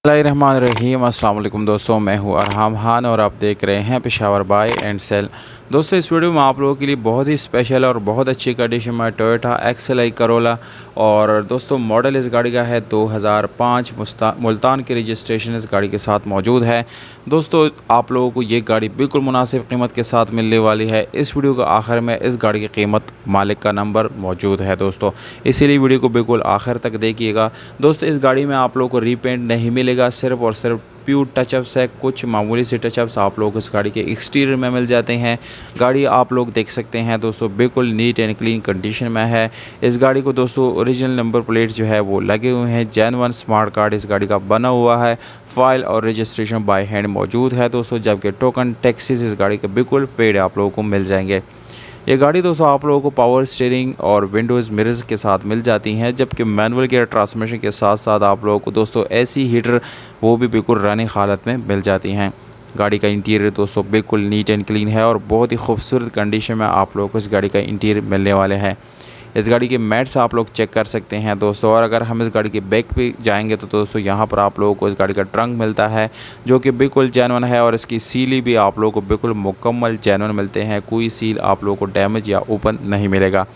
बिस्मिल्लाहिर्रहमानिर्रहीम। अस्सलाम वालेकुम दोस्तों, मैं हूं अरहम खान और आप देख रहे हैं पेशावर बाय एंड सेल। दोस्तों, इस वीडियो में आप लोगों के लिए बहुत ही स्पेशल और बहुत अच्छी कंडीशन में टोयोटा एक्सएलआई करोला और दोस्तों मॉडल इस गाड़ी का है 2005 मुल्तान की रजिस्ट्रेशन इस गाड़ी के साथ मौजूद है। दोस्तों, आप लोगों को ये गाड़ी बिल्कुल मुनासिब कीमत के साथ मिलने वाली है। इस वीडियो के आखिर में इस गाड़ी की कीमत, मालिक का नंबर मौजूद है दोस्तों, इसीलिए वीडियो को बिल्कुल आखिर तक देखिएगा। दोस्तों, इस गाड़ी में आप लोगों को रीपेंट नहीं मिलेगा, सिर्फ और सिर्फ प्योर टचअप्स है। कुछ मामूली से टचअप्स आप लोग इस गाड़ी के एक्सटीरियर में मिल जाते हैं। गाड़ी आप लोग देख सकते हैं दोस्तों, बिल्कुल नीट एंड क्लीन कंडीशन में है। इस गाड़ी को दोस्तों ओरिजिनल नंबर प्लेट जो है वो लगे हुए हैं। जेन्युइन स्मार्ट कार्ड इस गाड़ी का बना हुआ है। फाइल और रजिस्ट्रेशन बाय हैंड मौजूद है दोस्तों, जबकि टोकन टैक्सीज इस गाड़ी के बिल्कुल पेड आप लोगों को मिल जाएंगे। ये गाड़ी दोस्तों आप लोगों को पावर स्टीयरिंग और विंडोज़ मिरर्स के साथ मिल जाती हैं, जबकि मैनुअल गियर ट्रांसमिशन के साथ साथ आप लोगों को दोस्तों एसी हीटर वो भी बिल्कुल रनिंग हालत में मिल जाती हैं। गाड़ी का इंटीरियर दोस्तों बिल्कुल नीट एंड क्लीन है और बहुत ही खूबसूरत कंडीशन में आप लोगों को इस गाड़ी का इंटीरियर मिलने वाले हैं। इस गाड़ी के मैट्स आप लोग चेक कर सकते हैं दोस्तों। और अगर हम इस गाड़ी के बैक पे जाएंगे तो दोस्तों यहाँ पर आप लोगों को इस गाड़ी का ट्रंक मिलता है, जो कि बिल्कुल जेन्युइन है। और इसकी सीली भी आप लोगों को बिल्कुल मुकम्मल जेन्युइन मिलते हैं। कोई सील आप लोगों को डैमेज या ओपन नहीं मिलेगा।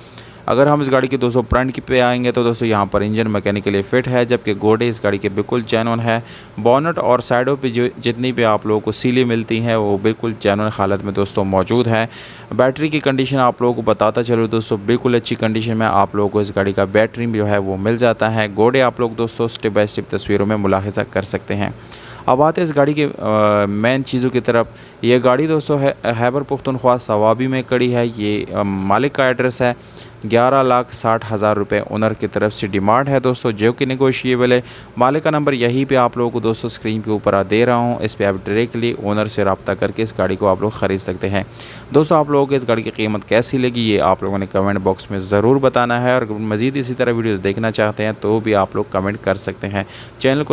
अगर हम इस गाड़ी के दोस्तों फ्रंट की पे आएंगे तो दोस्तों यहाँ पर इंजन मैकेनिकली फिट है, जबकि घोड़े इस गाड़ी के बिल्कुल जेन्युइन है। बोनट और साइडों पे जो जितनी भी आप लोगों को सीलें मिलती हैं वो बिल्कुल जेन्युइन हालत में दोस्तों मौजूद है। बैटरी की कंडीशन आप लोगों को बताता चलो दोस्तों, बिल्कुल अच्छी कंडीशन में आप लोगों को इस गाड़ी का बैटरी जो है वो मिल जाता है। घोड़े आप लोग दोस्तों स्टेप बाय स्टेप तस्वीरों में मुलाहिजा कर सकते हैं। अब आते हैं इस गाड़ी के मेन चीज़ों की तरफ। ये गाड़ी दोस्तों है खैबर पख्तूनख्वा सवाबी में खड़ी है। ये मालिक का एड्रेस है। 11,60,000 रुपये ओनर की तरफ से डिमांड है दोस्तों, जो कि नेगोशिएबल है। मालिक का नंबर यहीं पे आप लोगों को दोस्तों स्क्रीन के ऊपर दे रहा हूँ। इस पर आप डायरेक्टली ओनर से रब्ता करके इस गाड़ी को आप लोग ख़रीद सकते हैं। दोस्तों, आप लोगों को इस गाड़ी की कीमत कैसी लगी ये आप लोगों ने कमेंट बॉक्स में ज़रूर बताना है। और मज़ीद इसी तरह वीडियोज़ देखना चाहते हैं तो भी आप लोग कमेंट कर सकते हैं। चैनल को